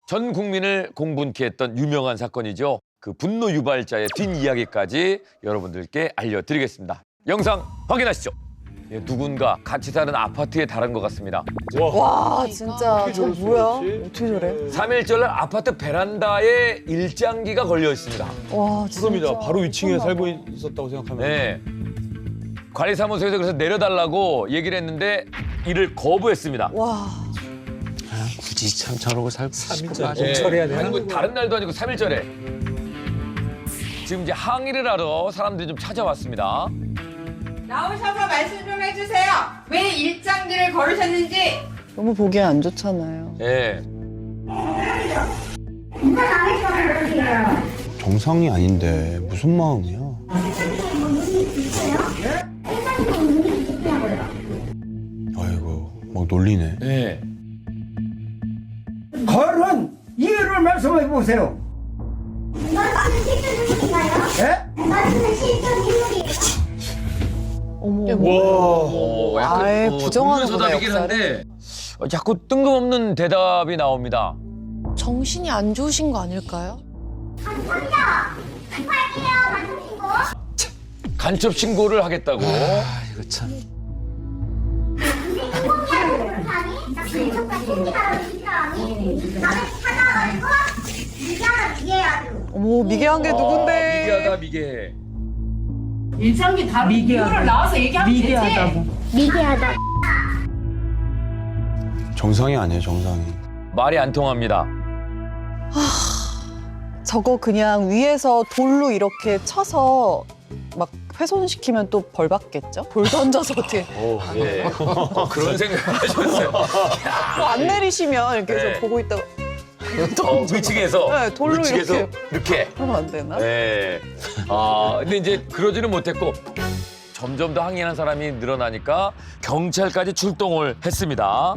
전 국민을 공분케 했던 유명한 사건이죠. 그 분노 유발자의 뒷이야기까지 여러분들께 알려드리겠습니다. 영상 확인하시죠. 예, 누군가 같이 사는 아파트에 달한 것 같습니다. 와 진짜 저 뭐야? 어떻게 저래? 3일절 날 아파트 베란다에 일장기가 걸려 있습니다. 와 진짜. 그럼니다. 바로 위층에 살고 있었다고 생각하면. 네. 관리사무소에서 그래서 내려달라고 얘기를 했는데 이를 거부했습니다. 와. 굳이 참 저러고 살고 싶구나. 예, 처리해야 되나? 아니, 뭐 다른 날도 아니고 3일절에. 지금 이제 항의를 하러 사람들이 좀 찾아왔습니다. 나오셔서 말씀 좀 해주세요. 왜 일장기를 걸으셨는지. 너무 보기 안 좋잖아요. 예. 정상이 아닌데 무슨 마음이야? 아이고 막 놀리네. 예. 걸은 이유를 말씀해 보세요. 예? 어머. 약간 아예 부정하는 거다, 소답이긴 역사를. 한데 자꾸 뜬금없는 대답이 나옵니다. 정신이 안 좋으신 거 아닐까요? 간첩 신고를 하겠다고. 아, 이거 참. 어머 미개한 게 누군데? 미개하다 미개해. 일장기 다른 이유를 나와서 얘기하면 되지. 정상이 아니에요 정상이. 말이 안 통합니다. 저거 그냥 위에서 돌로 이렇게 쳐서 막 훼손시키면 또 벌 받겠죠? 돌 던져서 어떻게 예. 그런 생각을 하셨어요. 안 내리시면 이렇게 해서 네. 보고 있다가 위층에서. 네, 돌로 위층에서 이렇게. 그러면 안 되나? 네. 아, 근데 이제 그러지는 못했고 점점 더 항의하는 사람이 늘어나니까 경찰까지 출동을 했습니다.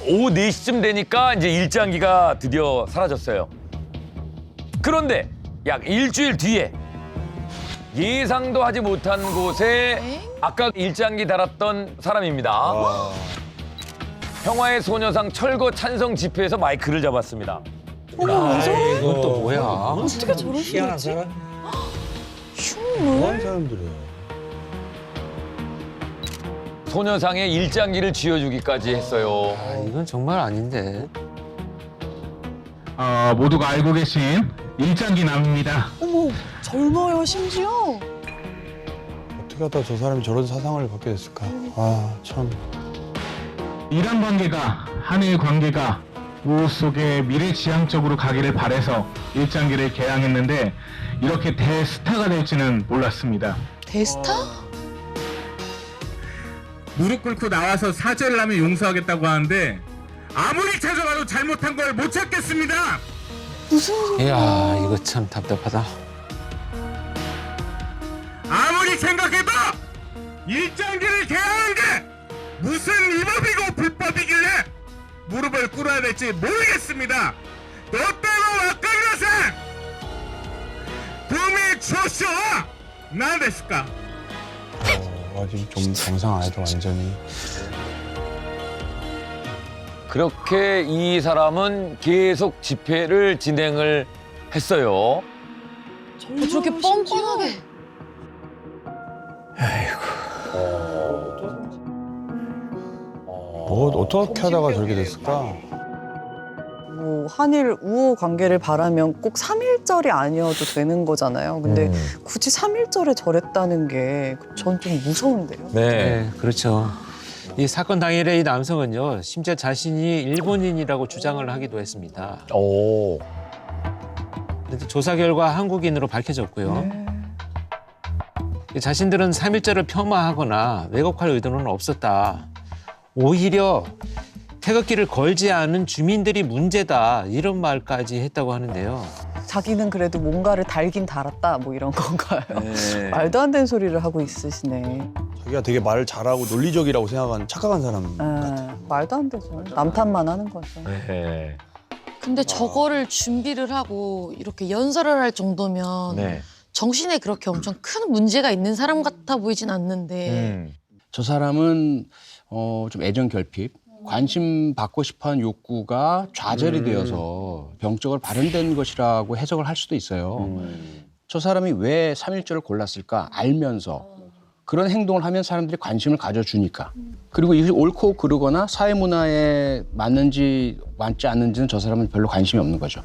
오후 4시쯤 되니까 이제 일장기가 드디어 사라졌어요. 그런데 약 일주일 뒤에 예상도 하지 못한 곳에 아까 일장기 달았던 사람입니다. 평화의 소녀상 철거 찬성 집회에서 마이크를 잡았습니다. 이건 또 뭐야? 어떻게 저럴 수 있지? 뭐하는 사람들이에요? 소녀상에 일장기를 쥐어주기까지 했어요. 아, 이건 정말 아닌데. 모두가 알고 계신 일장기 남입니다. 어머 젊어요 심지어. 어떻게 하다 저 사람이 저런 사상을 갖게 됐을까? 아 참. 이란 관계가 한일 관계가 무 속에 미래지향적으로 가기를 바래서 일장기를 개항했는데 이렇게 대스타가 될지는 몰랐습니다. 대스타? 무릎 꿇고 나와서 사죄를 하면 용서하겠다고 하는데 아무리 찾아봐도 잘못한 걸 못 찾겠습니다. 이야, 이거 참 답답하다. 아무리 생각해도 일장기를 개항한 게 무슨 위법이고 불법이길래 무릎을 꿇어야 될지 모르겠습니다. 너 빼고 막강나상 도미 초쇼와 나 됐을까? 아직 좀 정상 아니다 완전히. 그렇게 이 사람은 계속 집회를 진행을 했어요. 저렇게 뻔뻔하게. 뭐 어떻게 하다가 저렇게 됐을까? 뭐 한일 우호 관계를 바라면 꼭 3.1절이 아니어도 되는 거잖아요. 근데 굳이 3.1절에 저랬다는 게 전 좀 무서운데요. 네. 네, 그렇죠. 이 사건 당일에 이 남성은요, 심지어 자신이 일본인이라고 주장을 하기도 했습니다. 오. 그런데 조사 결과 한국인으로 밝혀졌고요. 자신들은 3.1절을 폄하하거나 왜곡할 의도는 없었다. 오히려 태극기를 걸지 않은 주민들이 문제다. 이런 말까지 했다고 하는데요. 자기는 그래도 뭔가를 달긴 달았다 뭐 이런 건가요? 네. 말도 안 되는 소리를 하고 있으시네. 자기가 되게 말을 잘하고 논리적이라고 생각하는 착각한 사람 같아. 말도 안 되죠. 남탓만 하는 거죠. 네. 근데 저거를 준비를 하고 이렇게 연설을 할 정도면 네. 정신에 그렇게 엄청 큰 문제가 있는 사람 같아 보이진 않는데 음. 저 사람은 좀 애정 결핍 관심 받고 싶어하는 욕구가 좌절이 되어서 병적으로 발현된 것이라고 해석을 할 수도 있어요. 저 사람이 왜 3.1절을 골랐을까 알면서 그런 행동을 하면 사람들이 관심을 가져주니까. 그리고 이것이 옳고 그르거나 사회문화에 맞는지 맞지 않는지는 저 사람은 별로 관심이 없는 거죠.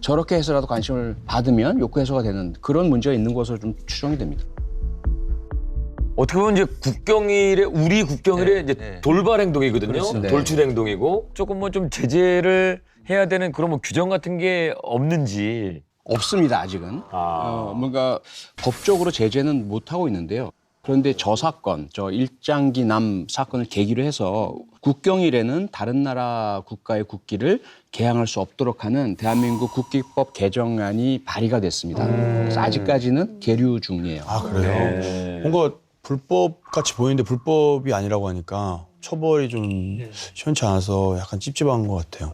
저렇게 해서라도 관심을 받으면 욕구 해소가 되는 그런 문제가 있는 것으로 좀 추정이 됩니다. 어떻게 보면 이제 국경일의 우리 국경일의 이제 돌발 행동이거든요. 그렇습니다. 돌출 행동이고 조금 뭐 좀 제재를 해야 되는 그런 뭐 규정 같은 게 없는지. 없습니다, 아직은. 뭔가 법적으로 제재는 못하고 있는데요. 그런데 저 사건, 저 일장기남 사건을 계기로 해서 국경일에는 다른 나라 국가의 국기를 개항할 수 없도록 하는 대한민국 국기법 개정안이 발의가 됐습니다. 그래서 아직까지는 계류 중이에요. 아, 그래요? 뭔가 불법 같이 보이는데 불법이 아니라고 하니까 처벌이 좀 시원치 않아서 약간 찝찝한 것 같아요.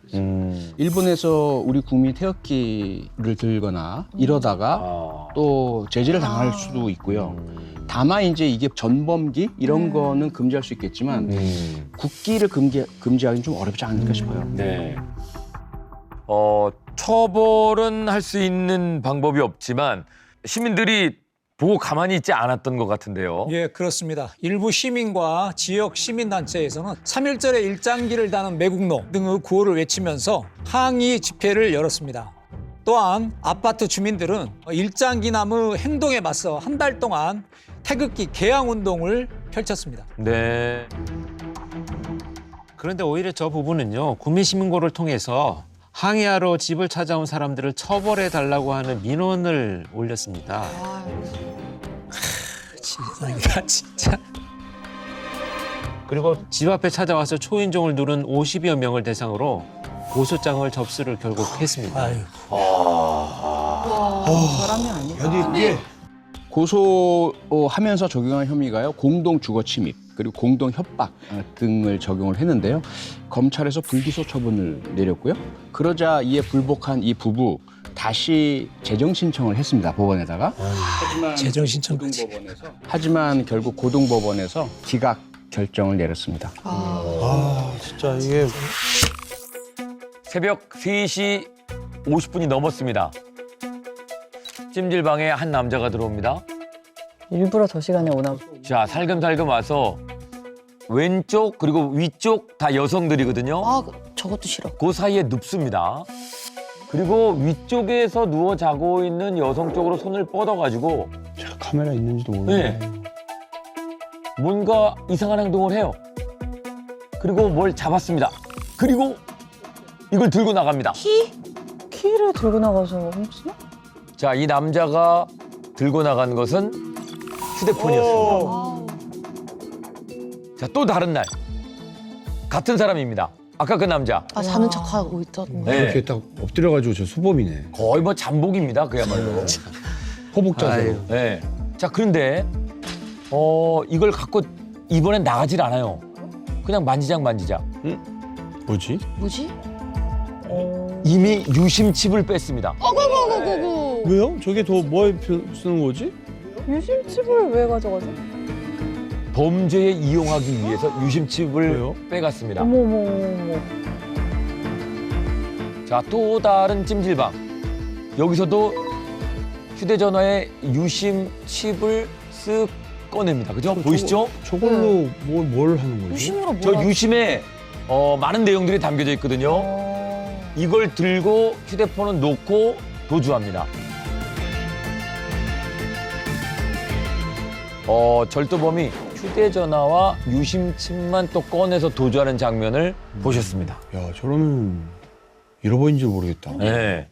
일본에서 우리 국민이 태극기를 들거나 이러다가 또 제재를 당할 수도 있고요. 다만 이제 이게 전범기 이런 거는 금지할 수 있겠지만 국기를 금지하기는 좀 어렵지 않을까 싶어요. 네. 처벌은 할 수 있는 방법이 없지만 시민들이 보고 가만히 있지 않았던 것 같은데요. 예, 그렇습니다. 일부 시민과 지역 시민단체에서는 3.1절의 일장기를 다는 매국노 등의 구호를 외치면서 항의 집회를 열었습니다. 또한 아파트 주민들은 일장기남의 행동에 맞서 한 달 동안 태극기 개항 운동을 펼쳤습니다. 네. 그런데 오히려 저 부분은요. 국민시민고를 통해서 항의하러 집을 찾아온 사람들을 처벌해달라고 하는 민원을 올렸습니다. 세상이다 진짜. 그리고 집 앞에 찾아와서 초인종을 누른 50여 명을 대상으로 고소장을 접수를 결국 했습니다. 아유. 사람이 아니야. 아니, 이게 고소하면서 적용한 혐의가요. 공동 주거 침입 그리고 공동 협박 등을 적용을 했는데요. 검찰에서 불기소 처분을 내렸고요. 그러자 이에 불복한 이 부부 다시 재정 신청을 했습니다. 법원에다가. 재정 신청까지. 하지만 결국 고등법원에서 기각 결정을 내렸습니다. 진짜 이게 새벽 3시 50분이 넘었습니다. 찜질방에 한 남자가 들어옵니다. 일부러 저 시간에 오나 보다. 자, 살금살금 와서 왼쪽 그리고 위쪽 다 여성들이거든요. 아, 저것도 싫어. 그 사이에 눕습니다. 그리고 위쪽에서 누워 자고 있는 여성 쪽으로 손을 뻗어가지고 제가 카메라 있는지도 모르겠네. 네. 뭔가 이상한 행동을 해요. 그리고 뭘 잡았습니다. 그리고 이걸 들고 나갑니다. 키를 들고 나가서 훔치나? 자, 이 남자가 들고 나간 것은 휴대폰이었습니다. 자, 또 다른 날 같은 사람입니다. 아까 그 남자. 아, 자는 척하고 있던. 네. 이렇게 딱 엎드려가지고 저 수범이네. 거의 뭐 잠복입니다. 그야말로. 허복 자세로. 네. 자, 그런데 이걸 갖고 이번엔 나가질 않아요. 그냥 만지작. 뭐지? 뭐지? 이미 유심칩을 뺐습니다. 어구구구구구. 왜요? 저게 더 뭐에 쓰는 거지? 유심칩을 왜 가져가지? 범죄에 이용하기 위해서 유심칩을 왜요? 빼갔습니다. 어머. 자, 또 다른 찜질방. 여기서도 휴대전화에 유심칩을 쓱 꺼냅니다. 그죠? 보이시죠? 저걸로 뭘 하는 거지? 유심으로 뭐? 저 유심에 많은 내용들이 담겨져 있거든요. 이걸 들고 휴대폰을 놓고 도주합니다. 절도범이 휴대전화와 유심칩만 또 꺼내서 도주하는 장면을 보셨습니다. 야, 저러면 잃어버린 줄 모르겠다. 네.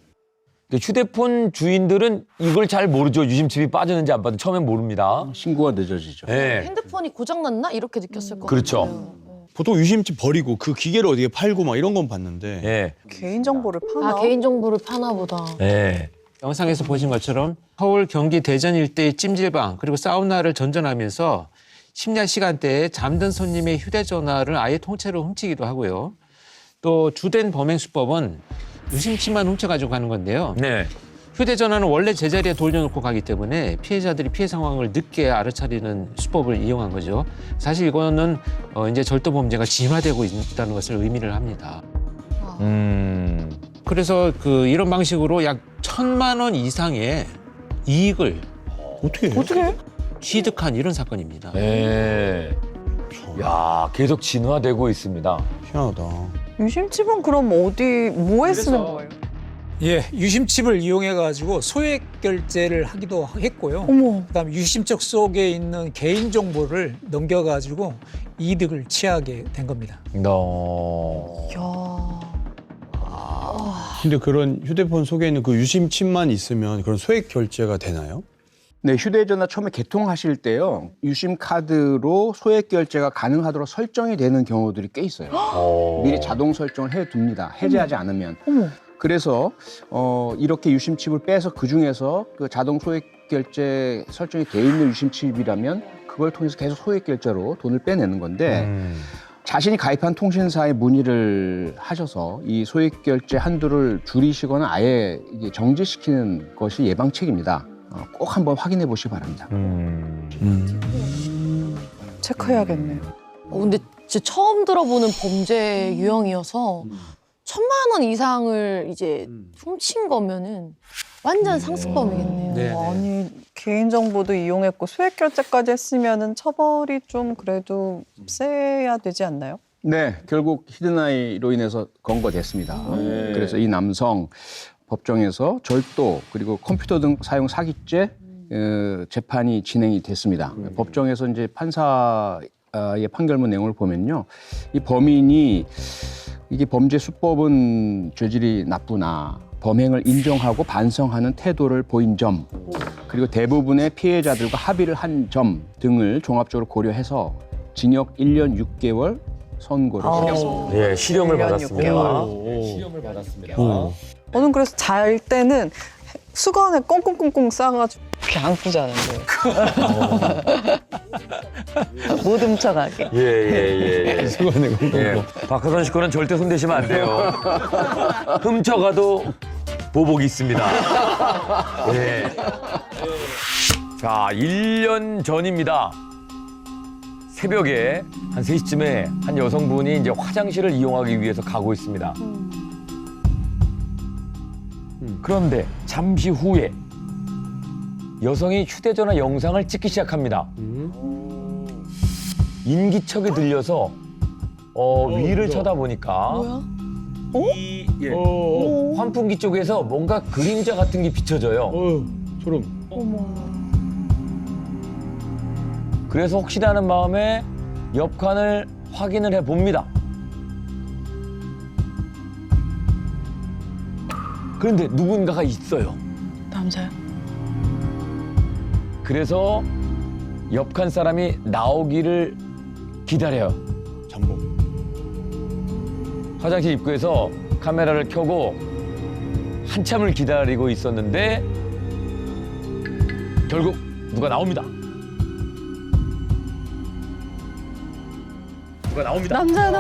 근데 휴대폰 주인들은 이걸 잘 모르죠. 유심칩이 빠졌는지 안 빠졌는지 처음엔 모릅니다. 신고가 늦어지죠. 네. 핸드폰이 고장났나? 이렇게 느꼈을 것 그렇죠. 같아요. 보통 유심칩 버리고 그 기계를 어디에 팔고 막 이런 건 봤는데. 네. 개인정보를 파나? 아, 개인정보를 파나 보다. 네. 영상에서 보신 것처럼 서울, 경기, 대전 일대의 찜질방 그리고 사우나를 전전하면서 심야 시간대에 잠든 손님의 휴대전화를 아예 통째로 훔치기도 하고요. 또 주된 범행 수법은 유심칩만 훔쳐가지고 가는 건데요. 네. 휴대전화는 원래 제자리에 돌려놓고 가기 때문에 피해자들이 피해 상황을 늦게 알아차리는 수법을 이용한 거죠. 사실 이거는 이제 절도 범죄가 심화되고 있다는 것을 의미를 합니다. 그래서 이런 방식으로 약 1,000만 원 이상의 이익을 어떻게 해? 어떻게? 취득한 이런 사건입니다. 네. 야, 계속 진화되고 있습니다. 희한하다. 유심칩은 그럼 뭐에 쓰는 거예요? 예, 유심칩을 이용해 가지고 소액 결제를 하기도 했고요. 어머. 그다음 유심칩 속에 있는 개인 정보를 넘겨 가지고 이득을 취하게 된 겁니다. 너. 야. 근데 그런 휴대폰 속에 있는 그 유심칩만 있으면 그런 소액 결제가 되나요? 네, 휴대전화 처음에 개통하실 때요. 유심 카드로 소액 결제가 가능하도록 설정이 되는 경우들이 꽤 있어요. 미리 자동 설정을 해둡니다. 해제하지 않으면. 어머. 그래서 이렇게 유심칩을 빼서 그중에서 그 자동 소액 결제 설정이 돼 있는 유심칩이라면 그걸 통해서 계속 소액 결제로 돈을 빼내는 건데 자신이 가입한 통신사에 문의를 하셔서 이 소액 결제 한도를 줄이시거나 아예 이게 정지시키는 것이 예방책입니다. 꼭 한번 확인해 보시기 바랍니다. 체크해야겠네요. 근데 진짜 처음 들어보는 범죄 유형이어서 1,000만 원 이상을 이제 훔친 거면은 완전 상습범이겠네요. 네. 아니 개인정보도 이용했고 소액 결제까지 했으면은 처벌이 좀 그래도 세야 되지 않나요? 네, 결국 히든아이로 인해서 검거됐습니다. 그래서 이 남성 법정에서 절도 그리고 컴퓨터 등 사용 사기죄 재판이 진행이 됐습니다. 법정에서 이제 판사의 판결문 내용을 보면요, 이 범인이 이게 범죄 수법은 죄질이 나쁘나 범행을 인정하고 반성하는 태도를 보인 점, 그리고 대부분의 피해자들과 합의를 한 점 등을 종합적으로 고려해서 징역 1년 6개월 선고를 했습니다. 예, 실형을 1년 받았습니다. 6개월. 실형을 받았습니다. 저는 그래서 잘 때는 수건에 꽁꽁꽁꽁 싸가지고 이렇게 안고 자는데 못 훔쳐가게. 예. 수건에 예. 박하선 씨 거는 절대 손대시면 안 돼요. 훔쳐가도 보복이 있습니다. 예. 자, 1년 전입니다. 새벽에 한 3시쯤에 한 여성분이 이제 화장실을 이용하기 위해서 가고 있습니다. 그런데 잠시 후에 여성이 휴대전화 영상을 찍기 시작합니다. 인기척이 들려서 위를 쳐다보니까 뭐야? 환풍기 쪽에서 뭔가 그림자 같은 게 비춰져요. 소름. 그래서 혹시나 하는 마음에 옆칸을 확인을 해봅니다. 그런데 누군가가 있어요. 남자요? 그래서 옆칸 사람이 나오기를 기다려요. 잠복. 화장실 입구에서 카메라를 켜고 한참을 기다리고 있었는데 결국 누가 나옵니다. 누가 나옵니다. 남자야.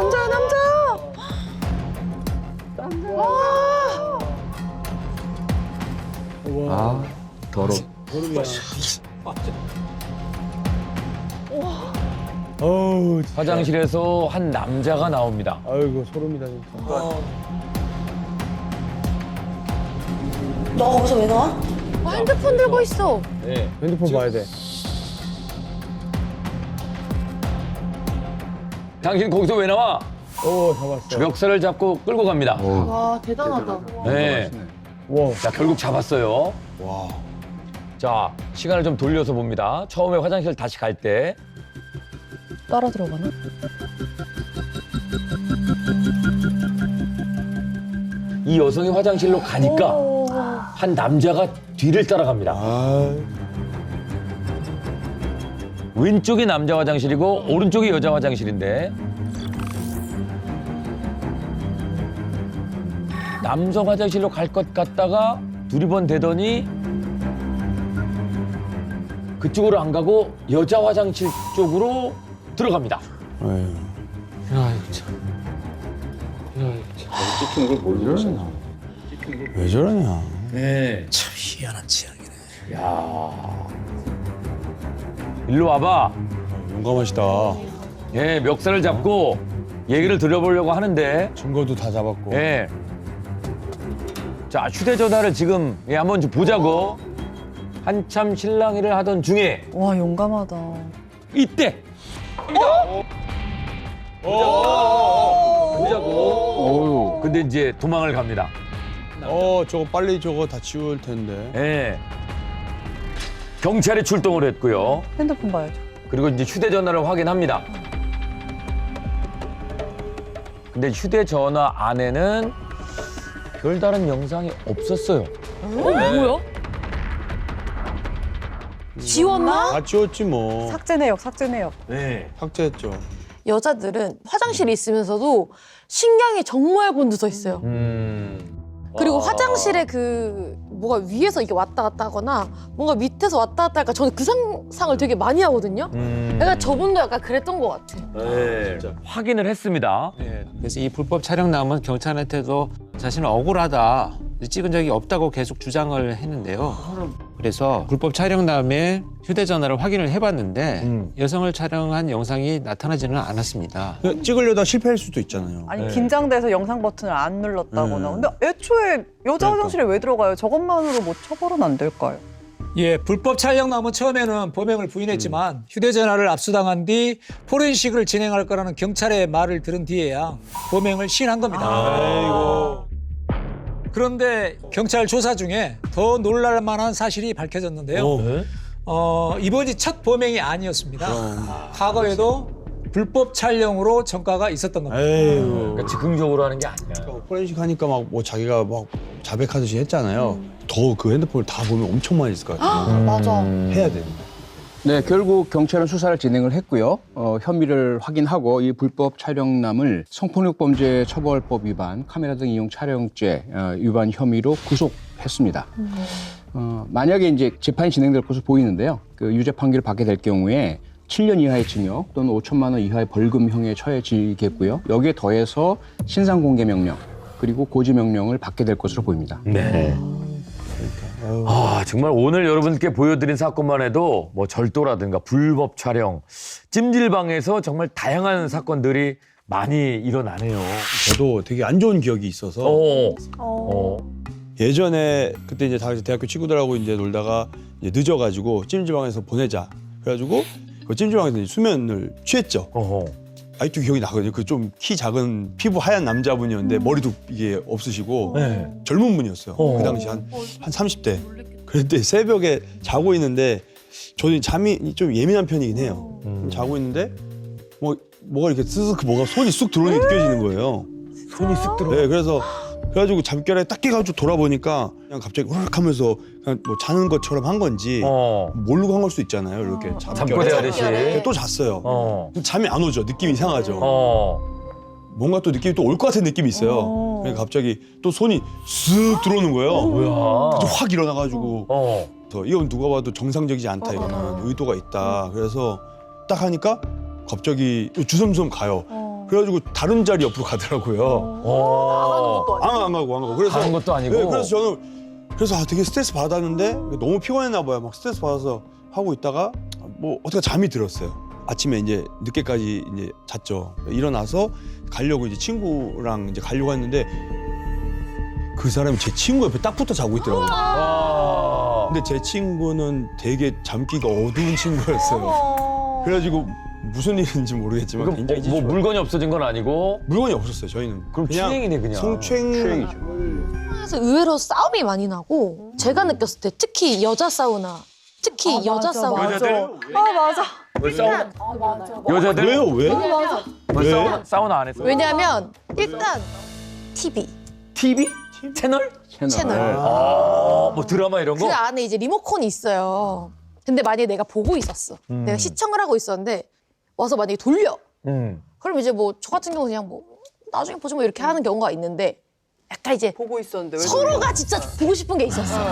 아, 더러. 어우, 화장실에서 한 남자가 나옵니다. 아이고 소름이다 진짜. 너 거기서 왜 나와? 핸드폰 들고 있어. 네. 핸드폰 봐야 돼. 당신 거기서 왜 나와? 잡았어. 멱살을 잡고 끌고 갑니다. 와 대단하다. 네. 와. 자, 결국 잡았어요. 와. 자, 시간을 좀 돌려서 봅니다. 처음에 화장실 다시 갈 때. 따라 들어가나? 이 여성이 화장실로 가니까 한 남자가 뒤를 따라갑니다. 왼쪽이 남자 화장실이고 오른쪽이 여자 화장실인데 남성 화장실로 갈 것 같다가 두리번 대더니 그쪽으로 안 가고 여자 화장실 쪽으로 들어갑니다. 에휴. 야, 이거 참. 야, 이거 참. 찍힌 걸 모르겠어. 왜 저러냐. 네. 참 희한한 취향이네. 야. 일로 와봐. 용감하시다. 예, 멱살을 잡고 얘기를 들어보려고 하는데. 증거도 다 잡았고. 예. 자, 휴대전화를 지금 한번 좀 보자고. 한참 실랑이를 하던 중에 와 용감하다. 이때. 보자고. 근데 이제 도망을 갑니다. 저거 빨리 저거 다 지울 텐데. 예. 경찰이 출동을 했고요. 핸드폰 봐야죠. 그리고 이제 휴대전화를 확인합니다. 근데 휴대전화 안에는 별다른 영상이 없었어요. 뭐야? 지웠나? 다 지웠지 뭐. 삭제 내역, 삭제 내역. 네. 삭제했죠. 여자들은 화장실에 있으면서도 신경이 정말 곤두서 있어요. 그리고 화장실에 그 뭐가 위에서 이게 왔다 갔다 하거나 뭔가 밑에서 왔다 갔다 할까 저는 그 상상을 되게 많이 하거든요. 그러니까 저분도 약간 그랬던 것 같아요. 네. 확인을 했습니다. 네, 그래서 이 불법 촬영남은 경찰한테도 자신은 억울하다, 찍은 적이 없다고 계속 주장을 했는데요. 그래서 불법 촬영남의 휴대전화를 확인을 해봤는데 여성을 촬영한 영상이 나타나지는 않았습니다. 찍으려다 실패할 수도 있잖아요. 아니 네. 긴장돼서 영상 버튼을 안 눌렀다거나. 네. 근데 애초에 여자 그러니까. 화장실에 왜 들어가요? 저것만으로 뭐 처벌은 안 될까요? 예, 불법 촬영남은 처음에는 범행을 부인했지만 휴대전화를 압수당한 뒤 포렌식을 진행할 거라는 경찰의 말을 들은 뒤에야 범행을 시인한 겁니다. 아이고. 그런데 경찰 조사 중에 더 놀랄 만한 사실이 밝혀졌는데요. 이번이 첫 범행이 아니었습니다. 과거에도 불법 촬영으로 전과가 있었던 겁니다. 에이고. 그러니까 즉흥적으로 하는 게 아니야. 포렌식 하니까 막 뭐 자기가 막 자백하듯이 했잖아요. 더 그 핸드폰을 다 보면 엄청 많이 있을 것 같아요. 맞아. 해야 돼. 네, 결국 경찰은 수사를 진행을 했고요. 혐의를 확인하고 이 불법 촬영남을 성폭력범죄 처벌법 위반, 카메라 등 이용 촬영죄 위반 혐의로 구속했습니다. 만약에 이제 재판이 진행될 것으로 보이는데요. 그 유죄 판결을 받게 될 경우에 7년 이하의 징역 또는 5천만 원 이하의 벌금형에 처해지겠고요. 여기에 더해서 신상공개 명령 그리고 고지 명령을 받게 될 것으로 보입니다. 네. 아, 정말 오늘 여러분께 보여드린 사건만 해도 뭐 절도라든가 불법 촬영, 찜질방에서 정말 다양한 사건들이 많이 일어나네요. 저도 되게 안 좋은 기억이 있어서 예전에 그때 이제 다 같이 대학교 친구들하고 이제 놀다가 이제 늦어가지고 찜질방에서 보내자. 그래가지고 그 찜질방에서 이제 수면을 취했죠. 아직도 기억이 나거든요. 그 좀 키 작은 피부 하얀 남자분이었는데 머리도 이게 없으시고 네. 젊은 분이었어요. 그 당시 한 30대. 그런데 새벽에 자고 있는데 저는 잠이 좀 예민한 편이긴 해요. 자고 있는데 뭐가 이렇게 스스로 뭐가 손이 쑥 들어오는 게 느껴지는 거예요. 손이 쑥 들어. 네, 그래가지고 잠결에 딱 깨가지고 돌아보니까 그냥 갑자기 으악 하면서 그냥 뭐 자는 것처럼 한 건지 모르고 한 걸 수도 있잖아요. 이렇게 잠꼬대 하듯이. 또 잤어요. 잠이 안 오죠. 느낌이 이상하죠. 뭔가 또 느낌이 또 올 것 같은 느낌이 있어요. 그러니까 갑자기 또 손이 쓱 들어오는 거예요. 뭐야. 또 확 일어나가지고 이건 누가 봐도 정상적이지 않다. 이거는 의도가 있다. 그래서 딱 하니까 갑자기 주섬주섬 가요. 그래가지고 다른 자리 옆으로 가더라고요. 안 가고. 그래서 가는 것도 아니고. 네, 그래서 저는 되게 스트레스 받았는데 너무 피곤했나 봐요. 막 스트레스 받아서 하고 있다가 뭐 어떻게 잠이 들었어요. 아침에 이제 늦게까지 이제 잤죠. 일어나서 가려고 이제 친구랑 이제 가려고 했는데 그 사람이 제 친구 옆에 딱 붙어 자고 있더라고요. 근데 제 친구는 되게 잠기가 어두운 친구였어요. 그래가지고 무슨 일인지 모르겠지만 그럼 굉장히 뭐 좋아요. 물건이 없어진 건 아니고 물건이 없었어요. 저희는 그럼 추행이네 그냥. 성추행이죠. 그래서 의외로 싸움이 많이 나고 제가 느꼈을 때 특히 여자 사우나, 특히 여자 사우나. 맞아. 왜 싸우나? 여자들? 왜요? 왜? 왜 사우나 안 했어요? 왜냐하면 일단 TV 채널? 채널. 뭐 드라마 이런 거? 그 안에 이제 리모컨이 있어요. 근데 만약에 내가 보고 있었어. 내가 시청을 하고 있었는데 와서 만약에 돌려. 그럼 이제 뭐 저 같은 경우 그냥 뭐 나중에 보지 뭐 이렇게 하는 경우가 있는데 약간 이제 보고 있었는데 왜 서로가 진짜 보고 싶은 게 있었어요.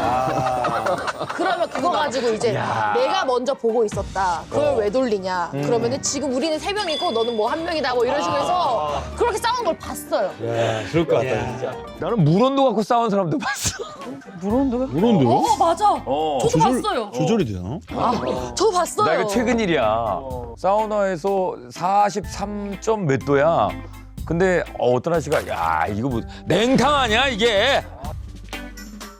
그러면 그거 가지고 이제 내가 먼저 보고 있었다. 그걸 왜 돌리냐. 그러면은 지금 우리는 3명이고 너는 뭐 1명이다 뭐 이런 식으로 해서 그렇게 싸우는 걸 봤어요. 그럴 것 같다 진짜. 나는 물온도 갖고 싸운 사람도 봤어. 물온도요? 물온도요? 맞아. 저도 봤어요. 조절이 되나? 저 봤어요. 나 이거 최근 일이야. 사우나에서 43점 몇 도야. 근데 어떤 아저씨가 야 이거 뭐 냉탕 아니야 이게?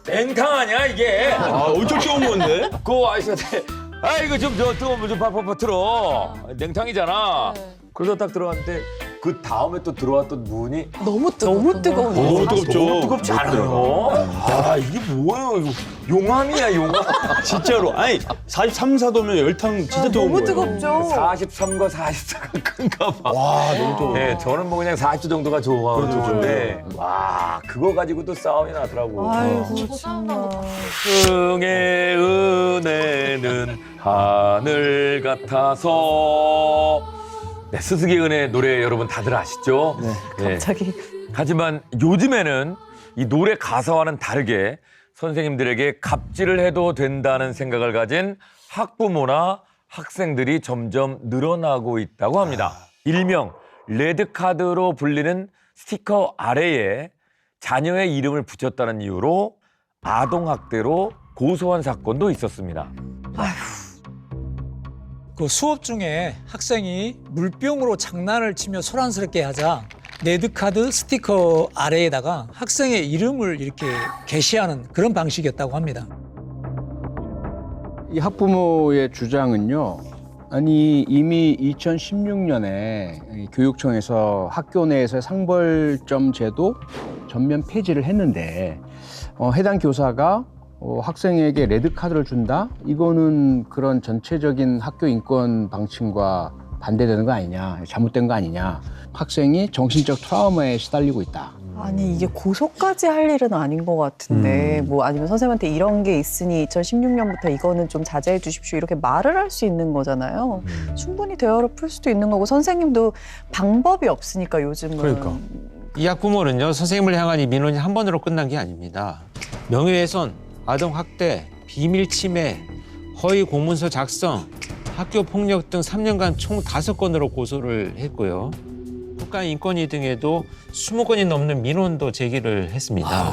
냉탕 아니야 이게? 엄청 뜨거운 건데? 그 아저씨한테 아 이거 좀 저 뜨거운 물 좀 팍팍팍 틀어. 냉탕이잖아. 그러다 딱 들어갔는데 그 다음에 또 들어왔던 분이 너무 뜨거워. 너무 뜨겁죠. 너무 뜨겁지 않아요? 아 이게 뭐예요 이거 용암이야 용암. 진짜로. 아니 43, 4도면 열탕 진짜 뜨거운 너무 거예요. 뜨겁죠. 43과 44가 큰가 봐. 와 너무 뜨거워. 네, 저는 뭐 그냥 40도 정도가 좋은데 와 그거 가지고도 싸움이 나더라고. 아이고 정말. 승의 은혜는 하늘 같아서. 네, 스승의 은혜 노래 여러분 다들 아시죠? 네. 갑자기 하지만 요즘에는 이 노래 가사와는 다르게 선생님들에게 갑질을 해도 된다는 생각을 가진 학부모나 학생들이 점점 늘어나고 있다고 합니다. 일명 레드카드로 불리는 스티커 아래에 자녀의 이름을 붙였다는 이유로 아동학대로 고소한 사건도 있었습니다. 그 수업 중에 학생이 물병으로 장난을 치며 소란스럽게 하자 레드카드 스티커 아래에다가 학생의 이름을 이렇게 게시하는 그런 방식이었다고 합니다. 이 학부모의 주장은요. 아니 이미 2016년에 교육청에서 학교 내에서의 상벌점 제도 전면 폐지를 했는데 해당 교사가 학생에게 레드카드를 준다? 이거는 그런 전체적인 학교 인권 방침과 반대되는 거 아니냐, 잘못된 거 아니냐. 학생이 정신적 트라우마에 시달리고 있다. 아니 이게 고소까지 할 일은 아닌 것 같은데 뭐 아니면 선생님한테 이런 게 있으니 2016년부터 이거는 좀 자제해 주십시오 이렇게 말을 할 수 있는 거잖아요. 충분히 대화로 풀 수도 있는 거고 선생님도 방법이 없으니까 요즘은. 그러니까. 이 학부모는요, 선생님을 향한 이 민원이 한 번으로 끝난 게 아닙니다. 명예훼손, 아동학대, 비밀침해, 허위 공문서 작성, 학교폭력 등 3년간 총 5건으로 고소를 했고요. 국가인권위 등에도 20건이 넘는 민원도 제기를 했습니다.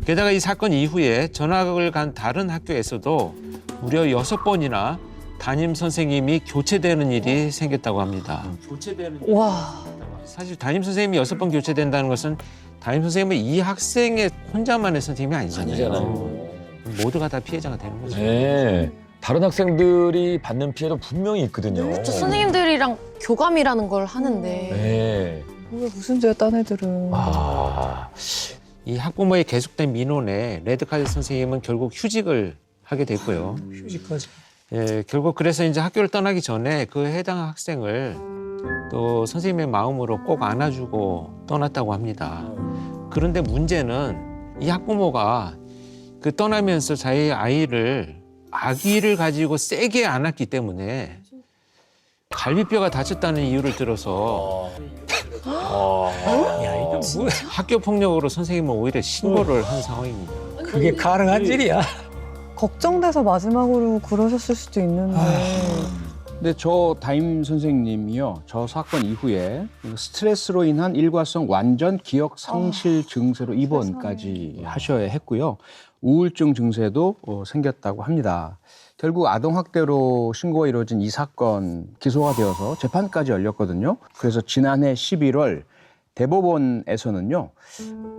게다가 이 사건 이후에 전학을 간 다른 학교에서도 무려 6번이나 담임 선생님이 교체되는 일이 생겼다고 합니다. 와. 사실 담임 선생님이 6번 교체된다는 것은 담임 선생님은 이 학생의 혼자만의 선생님이 아니잖아요. 모두가 다 피해자가 되는 거죠. 네. 다른 학생들이 받는 피해도 분명히 있거든요. 그렇죠. 선생님들이랑 교감이라는 걸 하는데 네. 왜 무슨 죄야 딴 애들은. 이 학부모의 계속된 민원에 레드카드 선생님은 결국 휴직을 하게 됐고요. 휴직까지. 예, 결국 그래서 이제 학교를 떠나기 전에 그 해당 학생을 또 선생님의 마음으로 꼭 안아주고 떠났다고 합니다. 그런데 문제는 이 학부모가 그 떠나면서 자기 아기를 가지고 세게 안았기 때문에 갈비뼈가 다쳤다는 이유를 들어서 야, 이거 뭐 학교 폭력으로 선생님은 오히려 신고를 한 상황입니다. 그게 가능한 일이야. 걱정돼서 마지막으로 그러셨을 수도 있는데. 근데 저 담임 선생님이요. 저 사건 이후에 스트레스로 인한 일과성 완전 기억 상실 증세로 입원까지 하셔야 했고요. 우울증 증세도 생겼다고 합니다. 결국 아동학대로 신고가 이루어진 이 사건 기소가 되어서 재판까지 열렸거든요. 그래서 지난해 11월 대법원에서는요.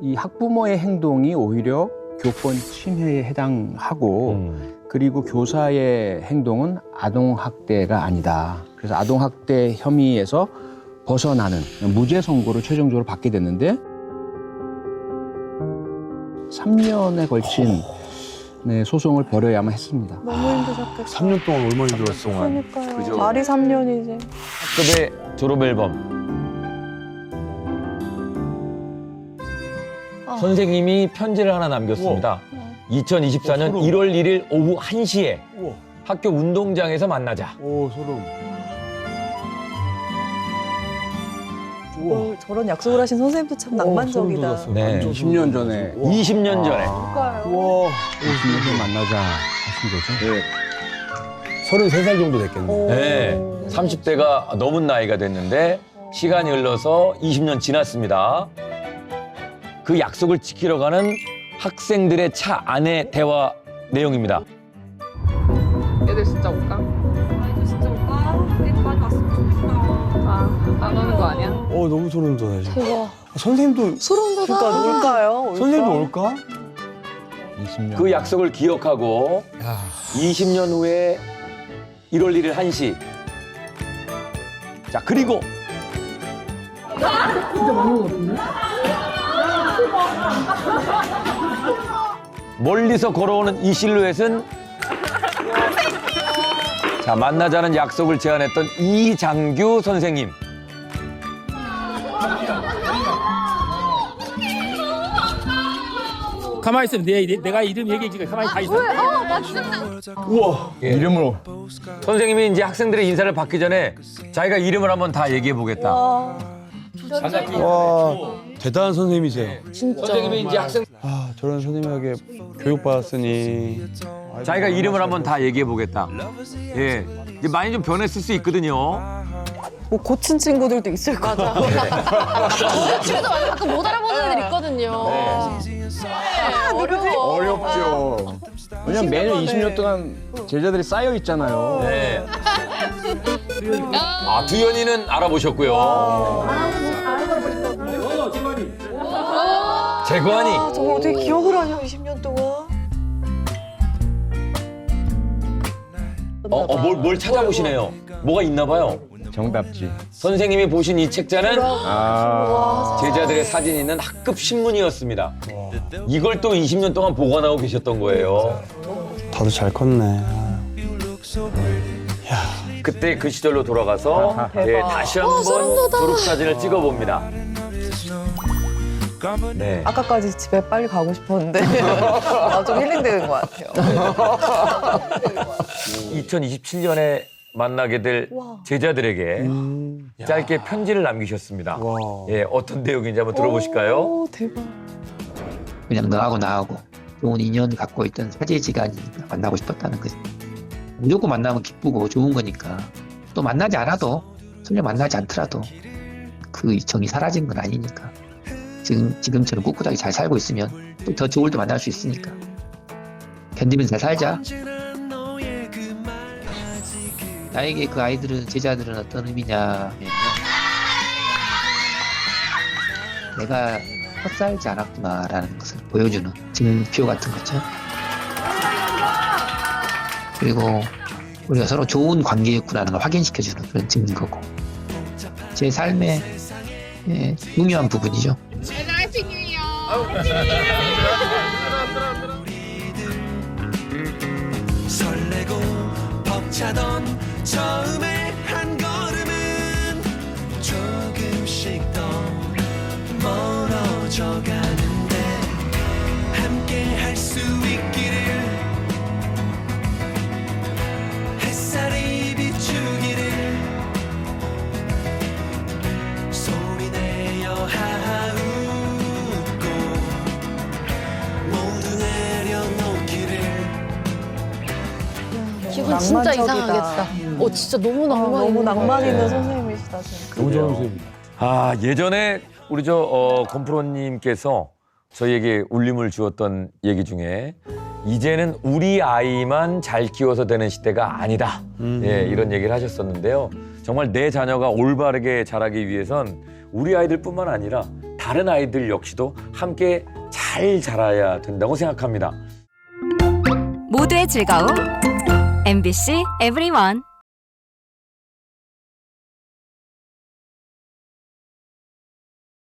이 학부모의 행동이 오히려 교권 침해에 해당하고 그리고 교사의 행동은 아동학대가 아니다. 그래서 아동학대 혐의에서 벗어나는 무죄 선고를 최종적으로 받게 됐는데 3년에 걸친 소송을 벌여야만 했습니다. 너무 힘드셨겠어요. 3년 동안 얼마나 힘들었어. 그러니까요. 그죠. 말이 3년이지. 학급의 졸업 앨범. 선생님이 편지를 하나 남겼습니다. 2024년 1월 1일 오후 1시에 학교 운동장에서 만나자. 오 소름. 저런 약속을 하신 선생님도 참 낭만적이다. 네. 20년 전에 20년 전에. 와, 20년 전에 만나자 하신 거죠? 네. 33살 정도 됐겠네. 네. 30대가 넘은 나이가 됐는데 시간이 흘러서 20년 지났습니다. 그 약속을 지키러 가는 학생들의 차 안의 대화 내용입니다. 애들 진짜 올까? 애들 진짜 올까? 애들 많이 왔으면 좋겠다. 안 오는 거 아니야? 너무 소름 돋아. 지금. 대박. 선생님도 소름 돋아. 그러니까 올까요? 선생님도 올까? 20년. 그 약속을 기억하고 20년 후에 1월 1일 1시. 자, 그리고 멀리서 걸어오는 이 실루엣은 자, 만나자는 약속을 제안했던 이장규 선생님. 가만히 있으면 내가 이름 얘기해주니까 가만히 다 있어. 우와. 이름으로. 선생님이 이제 학생들의 인사를 받기 전에 자기가 이름을 한번 다 얘기해 보겠다. 와, 대단한 선생님이세요. 진짜. 선생님이 이제 학생 저런 선생님에게 교육받았으니. 자기가 이름을 한번 다 얘기해 보겠다. 예, 이제 많이 좀 변했을 수 있거든요. 뭐 고친 친구들도 있을 것 같아. 집에서 가끔 못 알아보는 애들 있거든요. 어려워. 어렵죠. 왜냐면 매년 20년 동안 제자들이 쌓여 있잖아요. 네. 아, 두현이는 알아보셨고요. 재관이. 저걸 어떻게 기억을 하냐, 20년 동안. 뭘 찾아보시네요. 뭐가 있나 봐요. 정답지. 선생님이 보신 이 책자는 아. 제자들의 사진이 있는 학급 신문이었습니다. 이걸 또 20년 동안 보관하고 계셨던 거예요. 다들 잘 컸네. 그때 그 시절로 돌아가서 예, 다시 한번 졸업사진을 찍어봅니다. 네. 아까까지 집에 빨리 가고 싶었는데 좀 힐링되는 것 같아요. 2027년에 만나게 될 제자들에게 짧게 편지를 남기셨습니다. 와. 예, 어떤 내용인지 한번 들어보실까요? 오, 대박. 그냥 너하고 나하고 좋은 인연 갖고 있던 사제지간이니까 만나고 싶었다는 거지. 무조건 만나면 기쁘고 좋은 거니까. 또 만나지 않아도, 설령 만나지 않더라도 그 정이 사라진 건 아니니까. 지금처럼 꿋꿋하게 잘 살고 있으면 또 더 좋을 때 만날 수 있으니까. 견디면서 잘 살자. 나에게 그 아이들은, 제자들은 어떤 의미냐면, 내가 헛살지 않았구나라는 것을 보여주는 증표 같은 거죠. 그리고 우리가 서로 좋은 관계였구나라는 걸 확인시켜주는 그런 증거고, 제 삶의 중요한 부분이죠. 설레고 벅차던 처음의 한 걸음은 조금씩 더 멀어져 가는데 함께 할 수 있기를 햇살이 비추기를 소리내어 하하웃고 모두 내려놓기를. 기분 진짜 낭만적이다. 이상하겠다. 진짜 너무 낭만. 너무 낭만 있는 선생님이시다, 진짜. 너무 좋은 선생님. 아, 예전에 우리 권프로님께서 저희에게 울림을 주었던 얘기 중에 이제는 우리 아이만 잘 키워서 되는 시대가 아니다. 예, 이런 얘기를 하셨었는데요. 정말 내 자녀가 올바르게 자라기 위해선 우리 아이들뿐만 아니라 다른 아이들 역시도 함께 잘 자라야 된다고 생각합니다. 모두의 즐거움 MBC EVERYONE.